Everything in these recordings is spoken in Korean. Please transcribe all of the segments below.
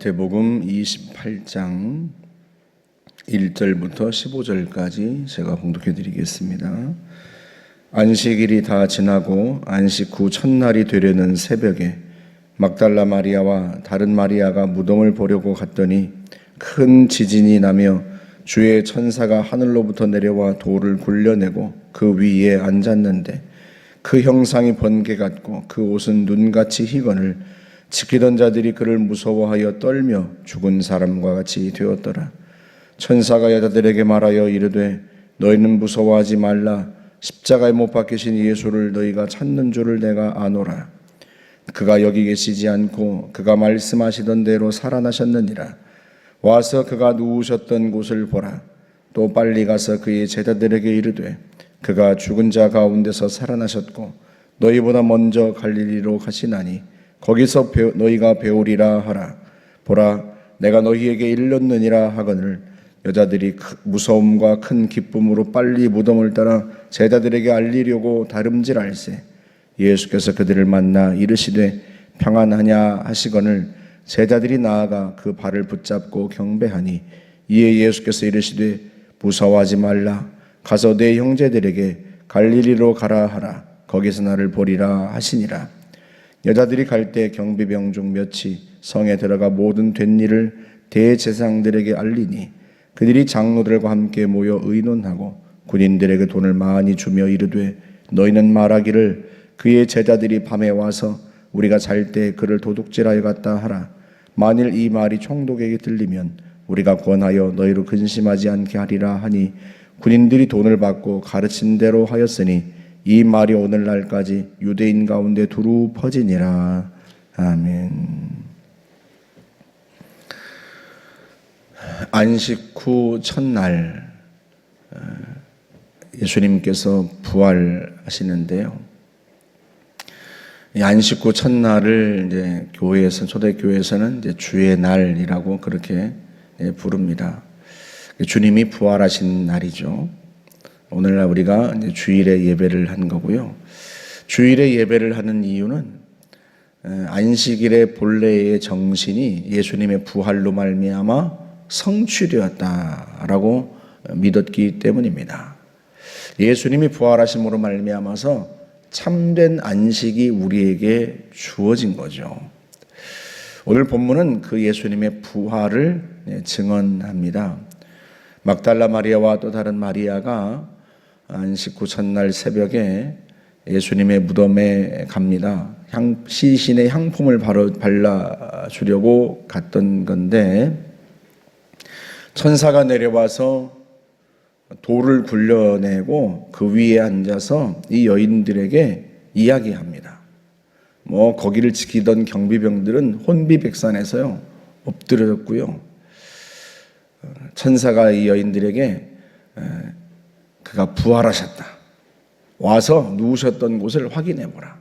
마태복음 28장 1절부터 15절까지 제가 봉독해 드리겠습니다. 안식일이 다 지나고 안식 후 첫날이 되려는 새벽에 막달라 마리아와 다른 마리아가 무덤을 보려고 갔더니 큰 지진이 나며 주의 천사가 하늘로부터 내려와 돌을 굴려내고 그 위에 앉았는데 그 형상이 번개 같고 그 옷은 눈같이 희거늘 지키던 자들이 그를 무서워하여 떨며 죽은 사람과 같이 되었더라. 천사가 여자들에게 말하여 이르되 너희는 무서워하지 말라. 십자가에 못 박히신 예수를 너희가 찾는 줄을 내가 아노라. 그가 여기 계시지 않고 그가 말씀하시던 대로 살아나셨느니라. 와서 그가 누우셨던 곳을 보라. 또 빨리 가서 그의 제자들에게 이르되 그가 죽은 자 가운데서 살아나셨고 너희보다 먼저 갈릴리로 가시나니 거기서 너희가 배우리라 하라. 보라, 내가 너희에게 일렀느니라 하거늘 여자들이 무서움과 큰 기쁨으로 빨리 무덤을 따라 제자들에게 알리려고 다름질할세. 예수께서 그들을 만나 이르시되 평안하냐 하시거늘 제자들이 나아가 그 발을 붙잡고 경배하니 이에 예수께서 이르시되 무서워하지 말라. 가서 내 형제들에게 갈릴리로 가라 하라. 거기서 나를 보리라 하시니라. 여자들이 갈 때 경비병 중 몇이 성에 들어가 모든 된 일을 대제사장들에게 알리니 그들이 장로들과 함께 모여 의논하고 군인들에게 돈을 많이 주며 이르되 너희는 말하기를 그의 제자들이 밤에 와서 우리가 잘 때 그를 도둑질하여 갔다 하라. 만일 이 말이 총독에게 들리면 우리가 권하여 너희로 근심하지 않게 하리라 하니 군인들이 돈을 받고 가르친 대로 하였으니 이 말이 오늘날까지 유대인 가운데 두루 퍼지니라. 아멘. 안식 후 첫날 예수님께서 부활하시는데요. 이 안식 후 첫날을 이제 교회에서 초대교회에서는 이제 주의 날이라고 그렇게 부릅니다. 주님이 부활하신 날이죠. 오늘날 우리가 이제 주일에 예배를 한 거고요. 주일에 예배를 하는 이유는 안식일의 본래의 정신이 예수님의 부활로 말미암아 성취되었다라고 믿었기 때문입니다. 예수님이 부활하심으로 말미암아서 참된 안식이 우리에게 주어진 거죠. 오늘 본문은 그 예수님의 부활을 증언합니다. 막달라 마리아와 또 다른 마리아가 안식 후 첫날 새벽에 예수님의 무덤에 갑니다. 시신의 향품을 바로 발라주려고 갔던 건데 천사가 내려와서 돌을 굴려내고 그 위에 앉아서 이 여인들에게 이야기합니다. 거기를 지키던 경비병들은 혼비백산해서요 엎드려졌고요. 천사가 이 여인들에게 그가 부활하셨다. 와서 누우셨던 곳을 확인해 보라.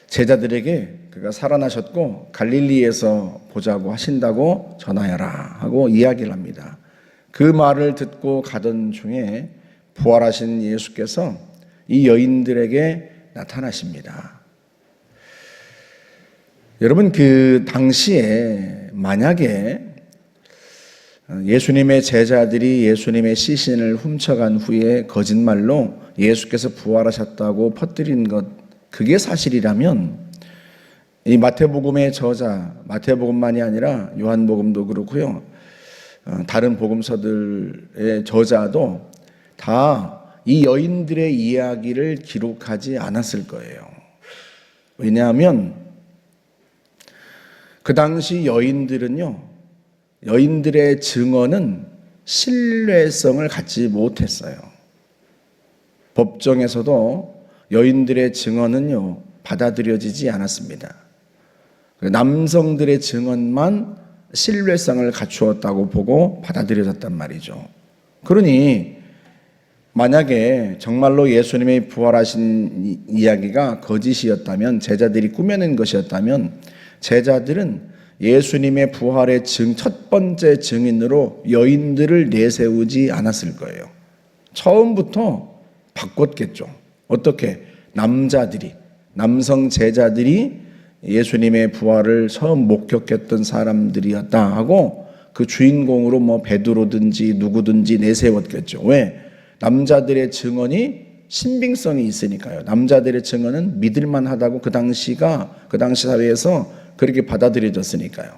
제자들에게 그가 살아나셨고 갈릴리에서 보자고 하신다고 전하여라 하고 이야기를 합니다. 그 말을 듣고 가던 중에 부활하신 예수께서 이 여인들에게 나타나십니다. 여러분, 그 당시에 만약에 예수님의 제자들이 예수님의 시신을 훔쳐간 후에 거짓말로 예수께서 부활하셨다고 퍼뜨린 것, 그게 사실이라면 이 마태복음의 저자, 마태복음만이 아니라 요한복음도 그렇고요, 다른 복음서들의 저자도 다 이 여인들의 이야기를 기록하지 않았을 거예요. 왜냐하면 그 당시 여인들은요, 여인들의 증언은 신뢰성을 갖지 못했어요. 법정에서도 여인들의 증언은요 받아들여지지 않았습니다. 남성들의 증언만 신뢰성을 갖추었다고 보고 받아들여졌단 말이죠. 그러니 만약에 정말로 예수님의 부활하신 이야기가 거짓이었다면, 제자들이 꾸며낸 것이었다면, 제자들은 예수님의 부활의 첫 번째 증인으로 여인들을 내세우지 않았을 거예요. 처음부터 바꿨겠죠. 어떻게? 남성 제자들이 예수님의 부활을 처음 목격했던 사람들이었다 하고 그 주인공으로 뭐 베드로든지 누구든지 내세웠겠죠. 왜? 남자들의 증언이 신빙성이 있으니까요. 남자들의 증언은 믿을만하다고 그 당시 사회에서 그렇게 받아들여졌으니까요.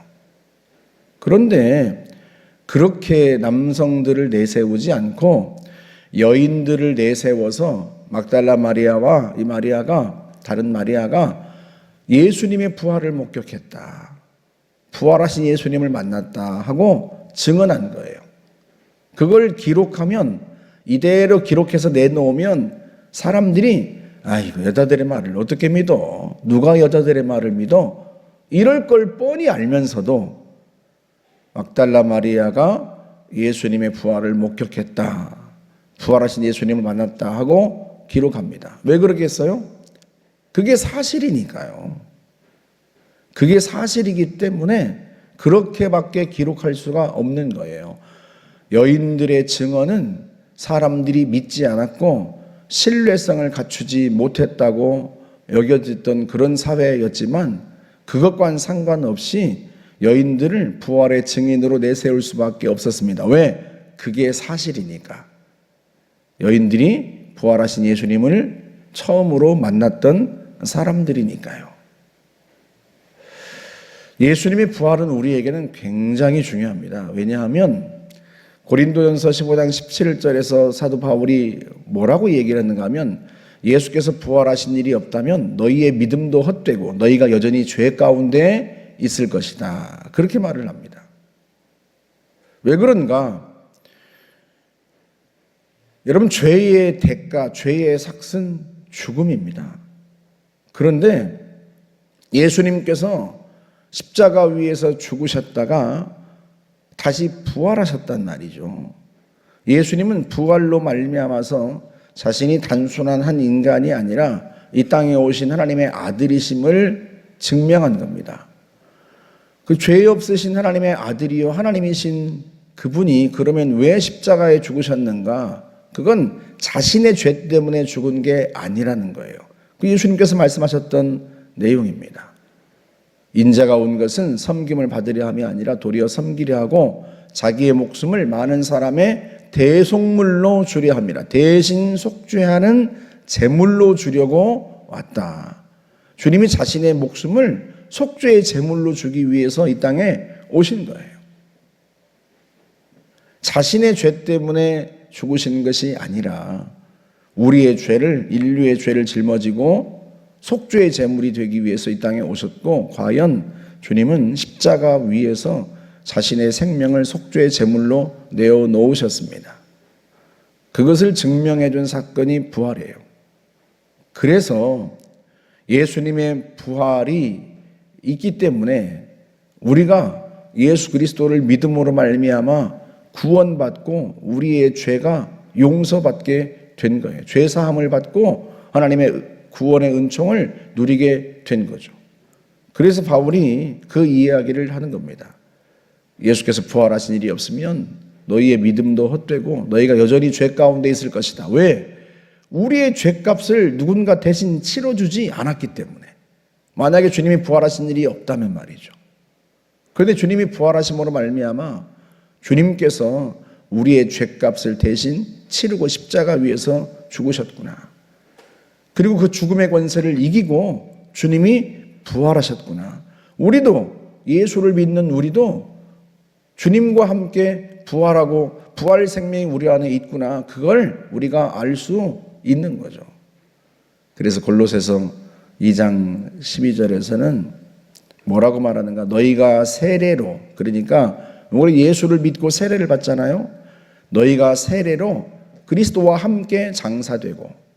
그런데 그렇게 남성들을 내세우지 않고 여인들을 내세워서 막달라 마리아와 이 마리아가, 다른 마리아가 예수님의 부활을 목격했다, 부활하신 예수님을 만났다 하고 증언한 거예요. 그걸 기록하면, 이대로 기록해서 내놓으면 사람들이 아이고 여자들의 말을 어떻게 믿어? 누가 여자들의 말을 믿어? 이럴 걸 뻔히 알면서도 막달라 마리아가 예수님의 부활을 목격했다, 부활하신 예수님을 만났다 하고 기록합니다. 왜 그러겠어요? 그게 사실이니까요. 그게 사실이기 때문에 그렇게밖에 기록할 수가 없는 거예요. 여인들의 증언은 사람들이 믿지 않았고 신뢰성을 갖추지 못했다고 여겨졌던 그런 사회였지만 그것과는 상관없이 여인들을 부활의 증인으로 내세울 수밖에 없었습니다. 왜? 그게 사실이니까. 여인들이 부활하신 예수님을 처음으로 만났던 사람들이니까요. 예수님의 부활은 우리에게는 굉장히 중요합니다. 왜냐하면 고린도전서 15장 17절에서 사도 바울이 뭐라고 얘기를 했는가 하면 예수께서 부활하신 일이 없다면 너희의 믿음도 헛되고 너희가 여전히 죄 가운데 있을 것이다, 그렇게 말을 합니다. 왜 그런가? 여러분, 죄의 대가, 죄의 삭은 죽음입니다. 그런데 예수님께서 십자가 위에서 죽으셨다가 다시 부활하셨단 말이죠. 예수님은 부활로 말미암아서 자신이 단순한 한 인간이 아니라 이 땅에 오신 하나님의 아들이심을 증명한 겁니다. 그 죄 없으신 하나님의 아들이요 하나님이신 그분이 그러면 왜 십자가에 죽으셨는가? 그건 자신의 죄 때문에 죽은 게 아니라는 거예요. 그 예수님께서 말씀하셨던 내용입니다. 인자가 온 것은 섬김을 받으려 함이 아니라 도리어 섬기려 하고 자기의 목숨을 많은 사람의 대속물로 주려 합니다. 대신 속죄하는 제물로 주려고 왔다. 주님이 자신의 목숨을 속죄의 제물로 주기 위해서 이 땅에 오신 거예요. 자신의 죄 때문에 죽으신 것이 아니라 우리의 죄를, 인류의 죄를 짊어지고 속죄의 제물이 되기 위해서 이 땅에 오셨고, 과연 주님은 십자가 위에서 자신의 생명을 속죄의 제물로 내어놓으셨습니다. 그것을 증명해 준 사건이 부활이에요. 그래서 예수님의 부활이 있기 때문에 우리가 예수 그리스도를 믿음으로 말미암아 구원받고 우리의 죄가 용서받게 된 거예요. 죄 사함을 받고 하나님의 구원의 은총을 누리게 된 거죠. 그래서 바울이 그 이야기를 하는 겁니다. 예수께서 부활하신 일이 없으면 너희의 믿음도 헛되고 너희가 여전히 죄 가운데 있을 것이다. 왜? 우리의 죄값을 누군가 대신 치러주지 않았기 때문에. 만약에 주님이 부활하신 일이 없다면 말이죠. 그런데 주님이 부활하심으로 말미암아 주님께서 우리의 죄값을 대신 치르고 십자가 위에서 죽으셨구나. 그리고 그 죽음의 권세를 이기고 주님이 부활하셨구나. 우리도, 예수를 믿는 우리도 주님과 함께 부활하고 부활 생명이 우리 안에 있구나. 그걸 우리가 알 수 있는 거죠. 그래서 골로새서 2장 12절에서는 뭐라고 말하는가? 너희가 세례로, 그러니까 우리 예수를 믿고 세례를 받잖아요. 너희가 세례로 그리스도와 함께 장사되고,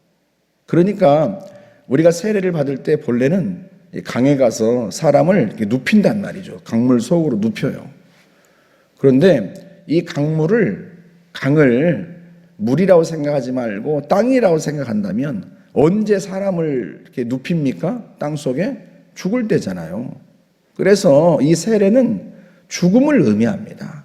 그러니까 우리가 세례를 받을 때 본래는 강에 가서 사람을 이렇게 눕힌단 말이죠. 강물 속으로 눕혀요. 그런데 이 강을 물이라고 생각하지 말고 땅이라고 생각한다면 언제 사람을 이렇게 눕힙니까? 땅 속에? 죽을 때잖아요. 그래서 이 세례는 죽음을 의미합니다.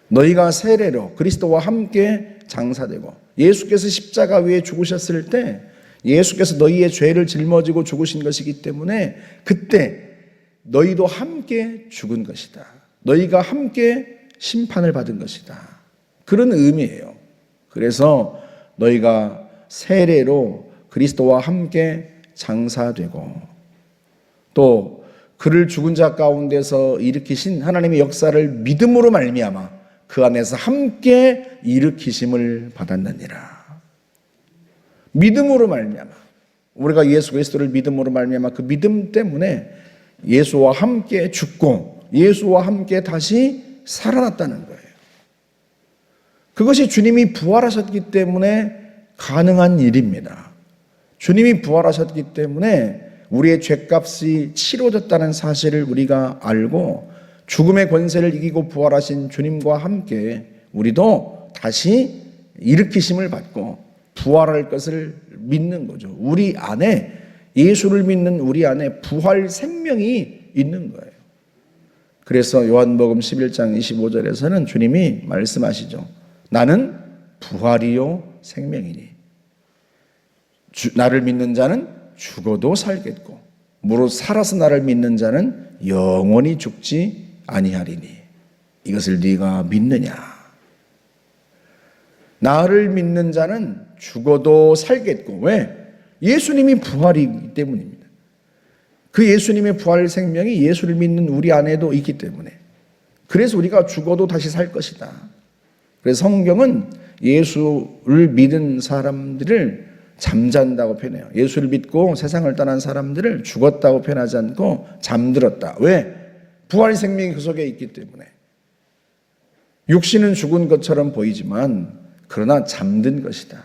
너희가 세례로 그리스도와 함께 장사되고, 예수께서 십자가 위에 죽으셨을 때 예수께서 너희의 죄를 짊어지고 죽으신 것이기 때문에 그때 너희도 함께 죽은 것이다. 너희가 함께 심판을 받은 것이다. 그런 의미예요. 그래서 너희가 세례로 그리스도와 함께 장사되고 또 그를 죽은 자 가운데서 일으키신 하나님의 역사를 믿음으로 말미암아 그 안에서 함께 일으키심을 받았느니라. 믿음으로 말미암아 우리가 예수 그리스도를 믿음으로 말미암아 그 믿음 때문에 예수와 함께 죽고 예수와 함께 다시 살아났다는 거예요. 그것이 주님이 부활하셨기 때문에 가능한 일입니다. 주님이 부활하셨기 때문에 우리의 죄값이 치러졌다는 사실을 우리가 알고 죽음의 권세를 이기고 부활하신 주님과 함께 우리도 다시 일으키심을 받고 부활할 것을 믿는 거죠. 우리 안에 예수를 믿는 우리 안에 부활 생명이 있는 거예요. 그래서 요한복음 11장 25절에서는 주님이 말씀하시죠. 나는 부활이요 생명이니 나를 믿는 자는 죽어도 살겠고 무릇 살아서 나를 믿는 자는 영원히 죽지 아니하리니 이것을 네가 믿느냐. 나를 믿는 자는 죽어도 살겠고 왜? 예수님이 부활이기 때문입니다. 그 예수님의 부활 생명이 예수를 믿는 우리 안에도 있기 때문에 그래서 우리가 죽어도 다시 살 것이다. 그래서 성경은 예수를 믿은 사람들을 잠잔다고 표현해요. 예수를 믿고 세상을 떠난 사람들을 죽었다고 표현하지 않고 잠들었다. 왜? 부활 생명이 그 속에 있기 때문에. 육신은 죽은 것처럼 보이지만 그러나 잠든 것이다.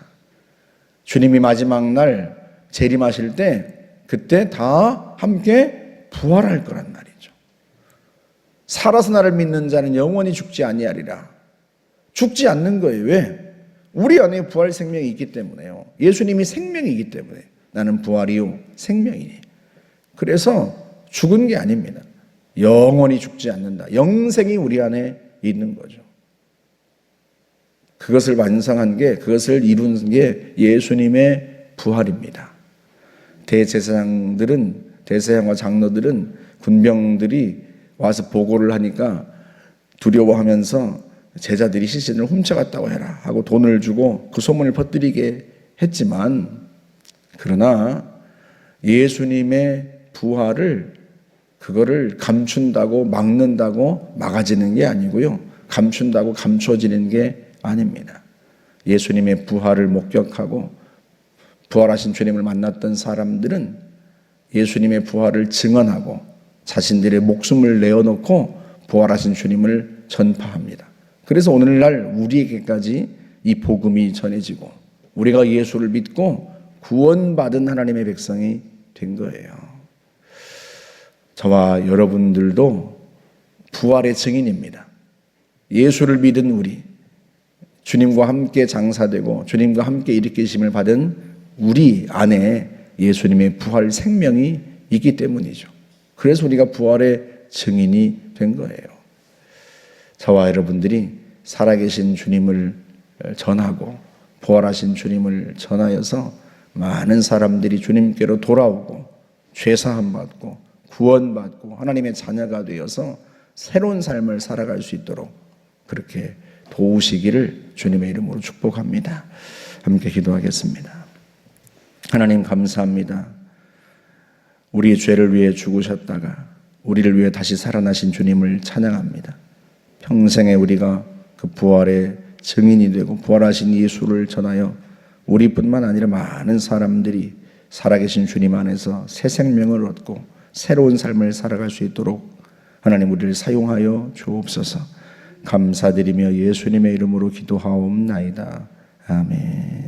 주님이 마지막 날 재림하실 때 그때 다 함께 부활할 거란 말이죠. 살아서 나를 믿는 자는 영원히 죽지 아니하리라. 죽지 않는 거예요. 왜? 우리 안에 부활 생명이 있기 때문에요. 예수님이 생명이기 때문에 나는 부활이요 생명이니. 그래서 죽은 게 아닙니다. 영원히 죽지 않는다. 영생이 우리 안에 있는 거죠. 그것을 완성한 게 그것을 이룬 게 예수님의 부활입니다. 대제사장과 장로들은 군병들이 와서 보고를 하니까 두려워하면서 제자들이 시신을 훔쳐갔다고 해라 하고 돈을 주고 그 소문을 퍼뜨리게 했지만 그러나 예수님의 부활을 그거를 감춘다고 막는다고 막아지는 게 아니고요. 감춘다고 감춰지는 게 아닙니다. 예수님의 부활을 목격하고 부활하신 주님을 만났던 사람들은 예수님의 부활을 증언하고 자신들의 목숨을 내어놓고 부활하신 주님을 전파합니다. 그래서 오늘날 우리에게까지 이 복음이 전해지고 우리가 예수를 믿고 구원받은 하나님의 백성이 된 거예요. 저와 여러분들도 부활의 증인입니다. 예수를 믿은 우리, 주님과 함께 장사되고 주님과 함께 일으키심을 받은 우리 안에 예수님의 부활 생명이 있기 때문이죠. 그래서 우리가 부활의 증인이 된 거예요. 저와 여러분들이 살아계신 주님을 전하고 부활하신 주님을 전하여서 많은 사람들이 주님께로 돌아오고 죄사함 받고 구원받고 하나님의 자녀가 되어서 새로운 삶을 살아갈 수 있도록 그렇게 도우시기를 주님의 이름으로 축복합니다. 함께 기도하겠습니다. 하나님 감사합니다. 우리의 죄를 위해 죽으셨다가 우리를 위해 다시 살아나신 주님을 찬양합니다. 평생에 우리가 그 부활의 증인이 되고 부활하신 예수를 전하여 우리뿐만 아니라 많은 사람들이 살아계신 주님 안에서 새 생명을 얻고 새로운 삶을 살아갈 수 있도록 하나님 우리를 사용하여 주옵소서. 감사드리며 예수님의 이름으로 기도하옵나이다. 아멘.